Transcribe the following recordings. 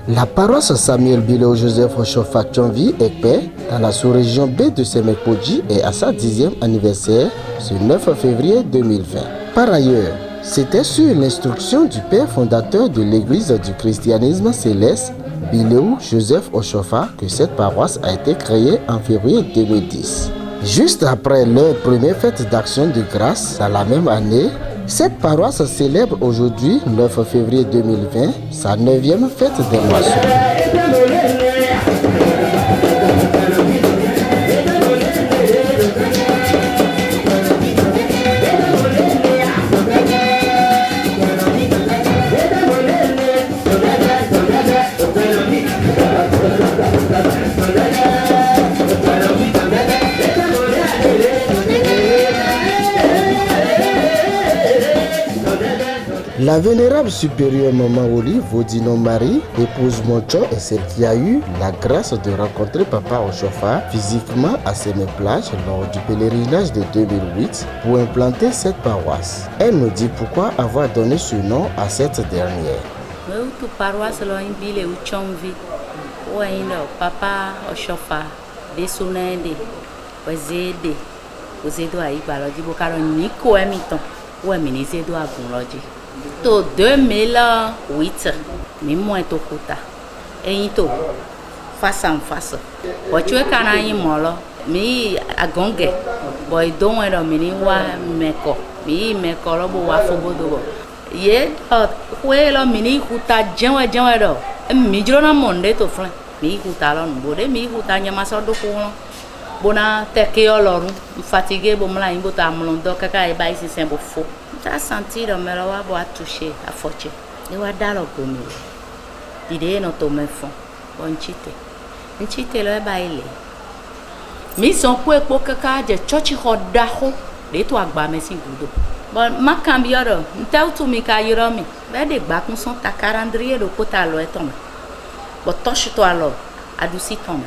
La paroisse Samuel Bileo Joseph Chofak-Tchonvi Ekpe, dans la sous-région B de Semekpoji, est à sa 10e anniversaire ce 9 février 2020. Par ailleurs, c'était sur l'instruction du père fondateur de l'église du christianisme céleste, Bileo Joseph Oshofa, que cette paroisse a été créée en février 2010. Juste après leur première fête d'action de grâce dans la même année, cette paroisse célèbre aujourd'hui, 9 février 2020, sa 9e fête des moissons. La vénérable supérieure Maman Oli Vodino Marie, épouse Moncho, est celle qui a eu la grâce de rencontrer Papa Oshofa physiquement à Semé-Plage lors du pèlerinage de 2008 pour implanter cette paroisse. Elle nous dit pourquoi avoir donné ce nom à cette dernière. Papa Oshofa, to 2008 mi mo to kuta eyin to face en face o chwe kana yin mo lo mi agonge boy don we do mi ni wa meko lo bo wa fobodo bo ye we lo mi ni kuta jenwe do mi jro na monde to flan mi kuta lo no de mi kuta nya ma so do ko bona te ke olorun fatigué bo mla yin bo ta mlon do kaka e ba isi sembo fo ta senti do me lo wa bo a toucher a foche e wa dalo gomi ide no to me fon bon chite lo e ba ile mi son ku epo kaka je church ho da ho de to agba me sin gudo bon ma cambio do ntel tu mi ka yiro mi be de gba kun son ta calendrier do ko ta lo e ton bo touch to alo adusi ton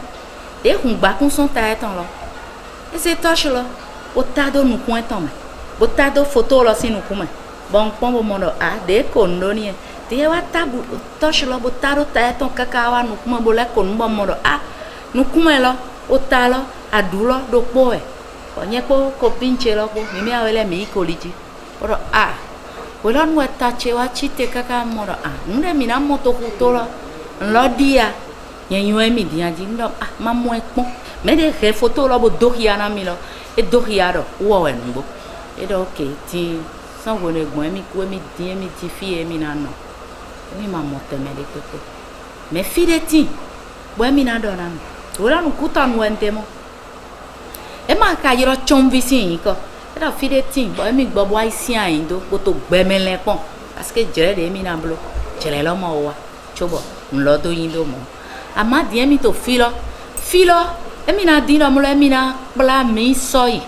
de hun gba kun son ta e ton lo e se touch lo o ta do nu kun ton me botado photo lo sinu kuma bon pombo mono a de kondoni de wa tabu tosh lo botado ta ton kakawa nu kuma bola kon bo mono a nu kuma lo otalo adulo do poe onye ko pinche lo ko mi awele mi koliji pero a wala nu ta chewa chite kaka mono a nde mi na moto photo lo dia yenyu mi dia ji ndo a mamu ekpon me de re photo lo bo dohia na mi lo e dohia do wo we ngbo et donc ti sans voler goin mi ko mi di mi ti fi mi na no mi ma monte me de toto mais fi de ti bo mi na do na ora nu kuta nu entemo e ma ka yiro chon vi sin ko e da fi de ti bo mi gbo bo isi ayin do ko to gbe me le pon parce que jere de mi na blo jere lo mo wa chobo nlo do yin do mo ama di mi to filo e mi na di lo mo le mi na bla mi soyi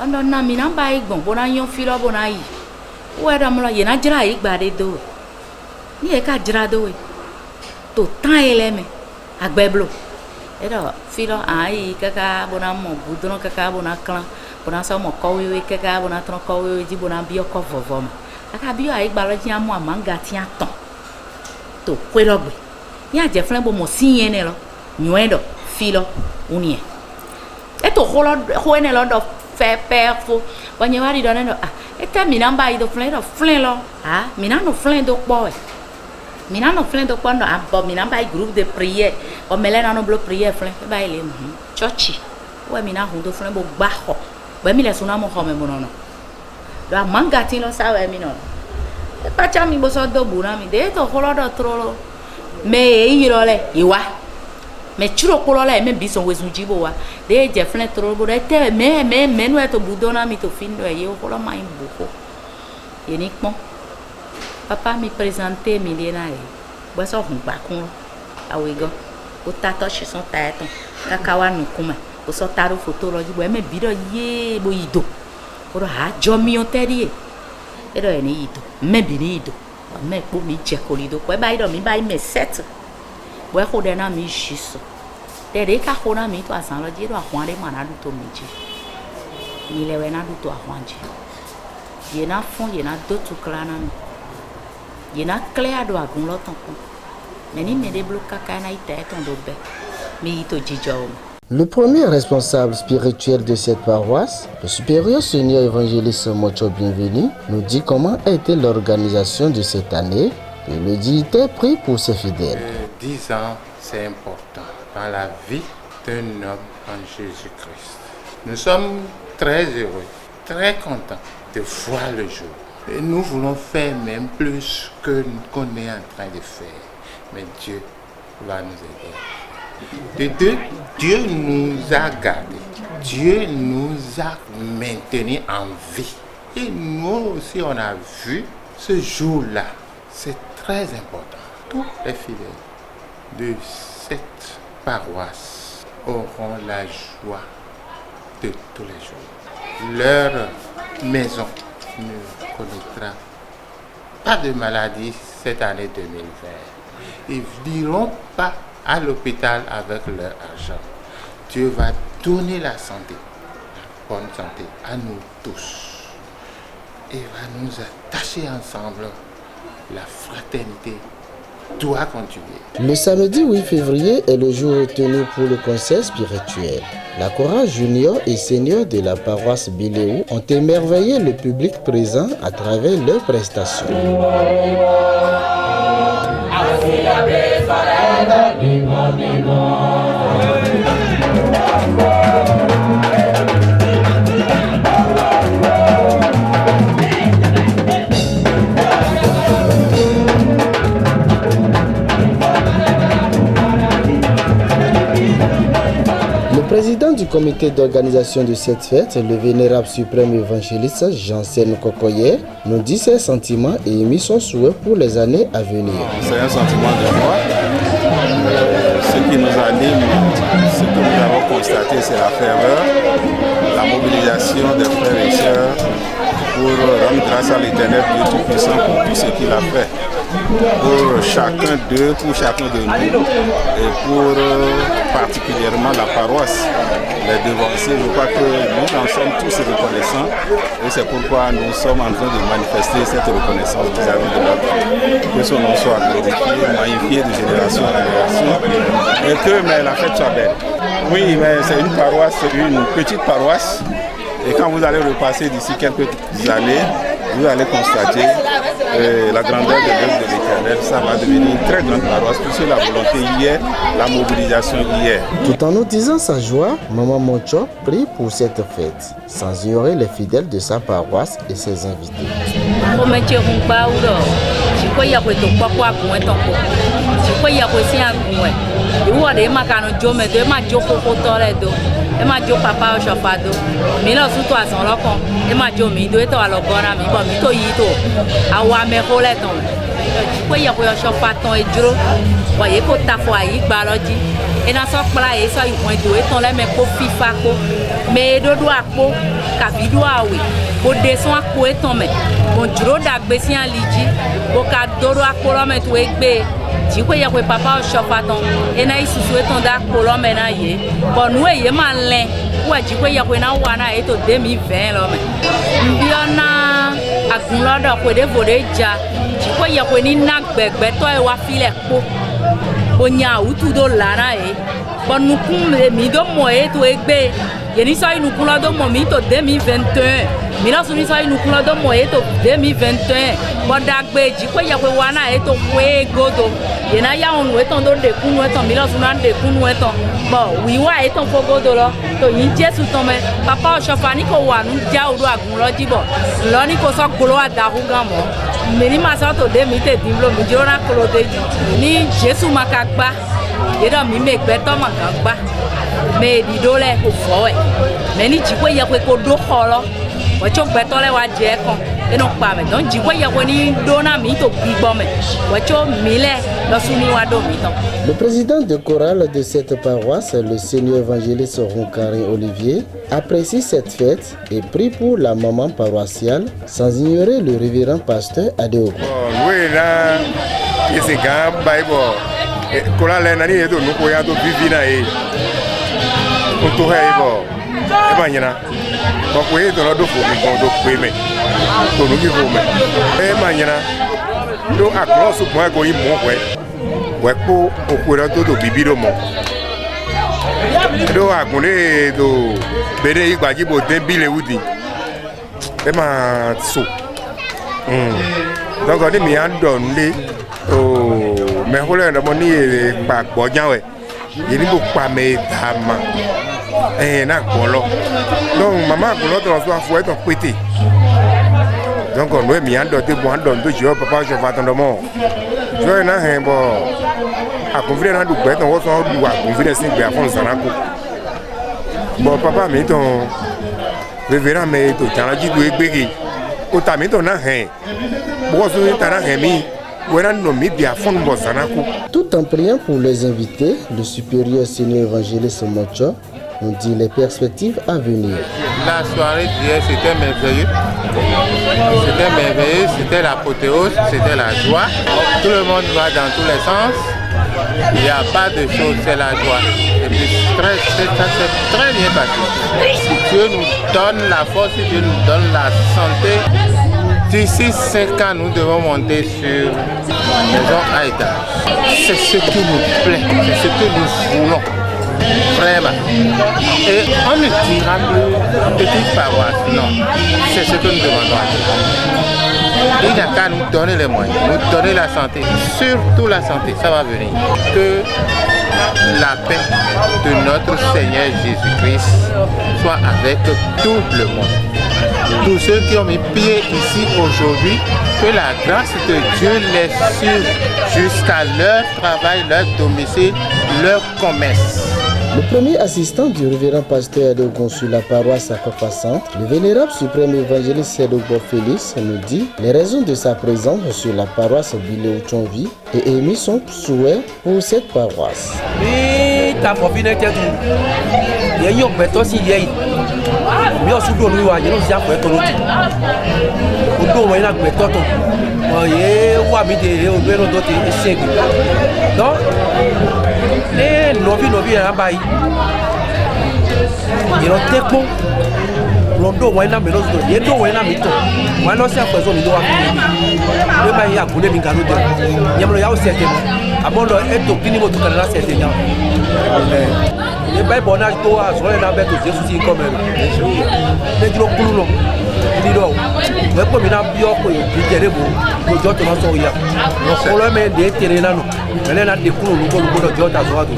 ando na mi na ba igbon bona yon filo bona yi o era mo ye na jira igba de do ni e ka jira do to tan ele me agbeblo e do filo ai kaka bona mo budron kaka bona clan bona so mo kowe kaka bona tron kowe ji bona bi oko vovo ma aka bi ai gba lo ji amu amanga ti aton to kwe lo gbe ni aje flen bo mo si yen ne lo nyu do filo unie e to ho ne lo do fait père fo bonye wari do no ah eta mi namba ido flen lo ah mi na no flen do po no abo mi namba i groupe de prière o melena no blo prière flen ba ile church we mi na hu do flen bo gba ho we mi le suna mo ho me mo no do manga tin lo sa we mi no e pa cha mi bo so do bu na mi de to ho lo do tro lo me e yiro le iwa me churo kolo la me bison wesunji bo wa de je flen tro bo de te me no e to budona mi to findo e yo kolo mai buko yeni pon papa mi présenter mi de na e bo so hun gba kun awego o ta to shi son ta eton kakawa nu kuma o so taro photo lo jibo e me bido ye bo ido oro ha jo mi on teri e do eni ido me bi ni ido me po mi je kolido ko e ba ido mi ba me set bo e ko de na mi shiso de de ka ko na mi to asan lo ji do ahwan de mana du to mi ji ni le we na du to ahwan ji ye na fon ye na do tu kla na mi ye na clear do agun lo ton ko Le premier responsable spirituel de cette paroisse, le supérieur seigneur évangéliste Mocho Bienvenu, nous dit comment a été l'organisation de cette année et le dignitaire prie pour ses fidèles. 10 ans, c'est important dans la vie d'un homme en Jésus-Christ. Nous sommes très heureux, très contents de voir le jour. Et nous voulons faire même plus que qu'on est en train de faire. Mais Dieu va nous aider. Dieu nous a gardés. Dieu nous a maintenus en vie. Et nous aussi, on a vu ce jour-là. C'est très important. Tous les fidèles de cette paroisse auront la joie de tous les jours. Leur maison ne connaîtra pas de maladie cette année 2020. Ils n'iront pas à l'hôpital avec leur argent. Dieu va donner la santé, la bonne santé à nous tous. Et va nous attacher ensemble. La fraternité doit continuer. Le samedi 8 février est le jour retenu pour le concert spirituel. La chorale junior et senior de la paroisse Biléou ont émerveillé le public présent à travers leurs prestations. Le président du comité d'organisation de cette fête, le vénérable suprême évangéliste Jansen Kokoye, nous dit ses sentiments et émet son souhait pour les années à venir. C'est un sentiment de joie. Ce qui nous anime, ce que nous avons constaté, c'est la ferveur, la mobilisation des frères et sœurs pour rendre grâce à l'Éternel Dieu Tout-Puissant pour tout ce qu'il a fait. Pour chacun d'eux, pour chacun de nous et pour particulièrement la paroisse, les devanciers. Je crois que nous en sommes tous reconnaissants et c'est pourquoi nous sommes en train de manifester cette reconnaissance vis-à-vis de l'autre. Que son nom soit glorifié, magnifié de génération en génération et que la fête soit belle. Oui, mais c'est une paroisse, une petite paroisse et quand vous allez repasser d'ici quelques années, vous allez constater la grandeur de l'œuvre de l'Éternel. Ça va devenir une très grande paroisse puisque la volonté y est, la mobilisation y est. Tout en nous disant sa joie, Maman Mocho prie pour cette fête, sans ignorer les fidèles de sa paroisse et ses invités. Ema jo papa o shofado mi lo suto asan lokon ema jo mi do eto alogora mi bo mi to yi to awa me ko le ton ko ye ko yo shofa ton ejuro bo ye ko ta fo ayi gba loji ena so pla e so iwon do eton le me ko fifa ko me dodo apo ka bidu awe ko de son apo eton me bon juro dagbe si an liji ko ka dodo apo lo me to egbe ti ko ye ko papa o shofa ton ena isusu eton da apo lo me na ye bon nu e ye ma len wa ji ko ye ko na wa na e to 2020 lo me mbiona agun lodo ko de vore ja ji ko ye ko ni na gbegbe to e wa file po onya utu do lara e bon nu kun mi do mo e to egbe ye ni so inu kun lo do mo mi to 2021 mi lo so ni so inu kun lo do mo e to 2021 bon dagbe ji ko ye ko wa na e to we godo ye na ya onu e ton do de kun e ton mi lo so na de kun e ton bo wi wa e ton fogodo lo to yin Jesu ton me papa o sofa ni ko wa nu ja oru agun lo jibo lo ni ko so golo adahu gan mo mi ni ma so to de mi te dimlo mi jora kolo de ni Jesu makagba ye do mi me gbe to makagba me di do le ko fo e me ni ji ko ye ko do kholo o cho gbe to le wa je kan e no pa me don ji ko ye ko ni do na mi to gbigbo me o cho mi le lo su ni wa do mi ton. Le président de chorale de cette paroisse, le seigneur évangéliste Roncaré Olivier, apprécie cette fête et prie pour la maman paroissiale, sans ignorer le révérend pasteur Adéogo. Oui, là, c'est quand Bible, chorale nani edo nuko ya do vivina e, unto haibo, e banyana, ko e do do fo mi ko do pe me, to no ki fo me, e banyana, do aklo su mo go yi mo we. ouais pour au courant tout bibi do mo do agunle do bere igbaji bo den bile wudi e ma so donc on mi an donné o me hole na mo ni pa gbojan we yiri bo pa me dama na gbolo donc maman gbolo to so afo e to pété donc on doit mi an do te bo an do je papa je va attendre mo je na hen bo a confier na du gbe ton wo so du wa confier sin gbe afon sanako bon papa mi ton révérend me to chanaji du egbege o ta mi ton na hen bo so ta na hen mi Tout en priant pour les invités, le supérieur senior évangéliste Mocho nous dit les perspectives à venir. La soirée d'hier, c'était merveilleux. C'était merveilleux, c'était l'apothéose, c'était la joie. Tout le monde va dans tous les sens. Il n'y a pas de chose, c'est la joie. Et puis ça s'est très bien passé. Si Dieu nous donne la force, si Dieu nous donne la santé, d'ici 5 ans, nous devons monter sur une maison à étage. C'est ce qui nous plaît, c'est ce que nous voulons. Vraiment. Et on ne dira plus petite paroisse, non. C'est ce que nous demandons à Dieu. Il n'y a qu'à nous donner les moyens, nous donner la santé, surtout la santé, ça va venir. Que la paix de notre Seigneur Jésus-Christ soit avec tout le monde. Tous ceux qui ont mis pied ici aujourd'hui, que la grâce de Dieu les suive jusqu'à leur travail, leur domicile, leur commerce. Le premier assistant du révérend pasteur de sur la paroisse à Centre, le vénérable suprême évangéliste Sedogbo Félix, nous dit les raisons de sa présence sur la paroisse Bilé Uchonvi et émis son souhait pour cette paroisse. Novi abai iro tepo londo waina melozo yedo waina mito wano se akozo mi do wa mi ba ya kune mi ngalo de nyamlo ya o sete mo abondo eto kini mo tukana na sete nya e bai bona to a so na be to Jesus ti come me jiro kulu no do we ko mi na bi o ko e bi jere bo ko jo to ma so ya no ko lo me de tere na no ele na de kulu no ko do jo ta so adu.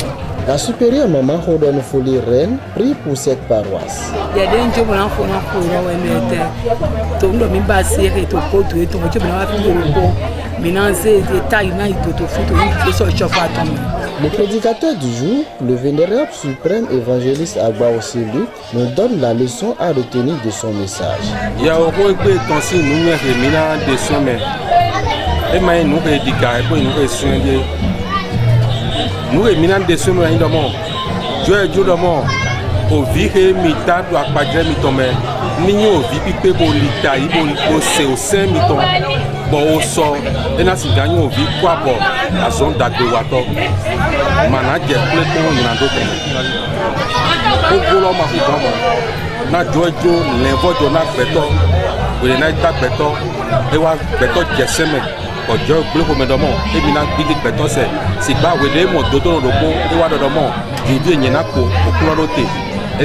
La supérieure maman Rodon Folie Reine prie pour cette paroisse. Il y a des gens qui ont le prédicateur du jour, le vénérable suprême évangéliste Agba Oselu, nous donne la leçon à retenir de son message. Il y a un peu de temps nous avons des sommets. Et nous avons dit que nous avons des sommets dans le monde. Dieu est Dieu dans le monde. Au viré mita do akpadre mitome ninyo ovi pipe bo lita ibo o se o se mitom bo o so ena si ganyo ovi kwa bo azon dagbe wato mana je pleto ina do ko o golo ma fu gamo na jojo levo jo na peto we na ta peto e wa peto jeseme ojo gbe ko medomo e bi na bigi peto se si ba we le mo dodo do ko e wa dodo mo vivi enyina ko okulo rote. Le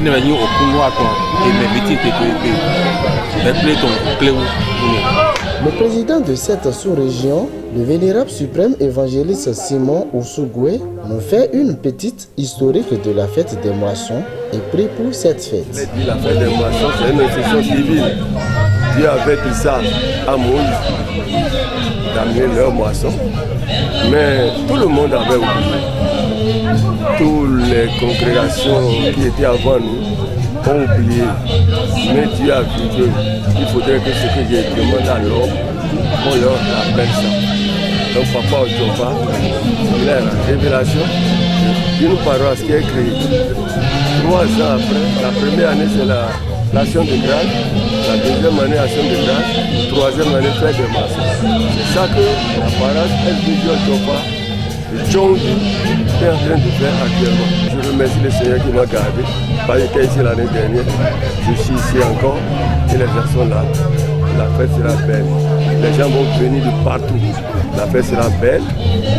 président de cette sous-région, le vénérable suprême évangéliste Simon Ousougoué, nous fait une petite historique de la fête des moissons et prie pour cette fête. La fête des moissons, c'est une institution civile. Dieu avait dit ça à Moïse, d'amener leur moisson. Mais tout le monde avait oublié. Toutes les congrégations qui étaient avant nous ont oublié. Mais Dieu a vu qu'il faudrait que ce que j'ai demandé à l'homme, on leur rappelle ça. Donc Papa Ojoba, il a la révélation d'une paroisse qui est créée. 3 ans après, la première année c'est l'action de grâce, la deuxième année action de grâce, troisième année fête de masse. C'est ça que la paroisse SBJ Ojoba Djongi est en train de faire actuellement. Je remercie le Seigneur qui m'a gardé. J'étais ici l'année dernière, je suis ici encore et les gens sont là. La fête sera belle. Les gens vont venir de partout. La fête sera belle.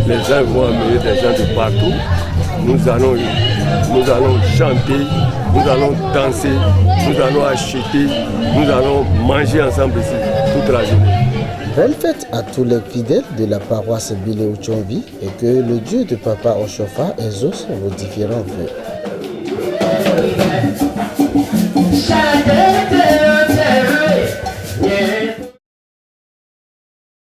Les gens vont amener des gens de partout. Nous allons chanter, nous allons danser, nous allons acheter, nous allons manger ensemble ici toute la journée. Bonne fête à tous les fidèles de la paroisse Bilé Ochonvi et que le Dieu de Papa Oshofa exauce vos différents vœux.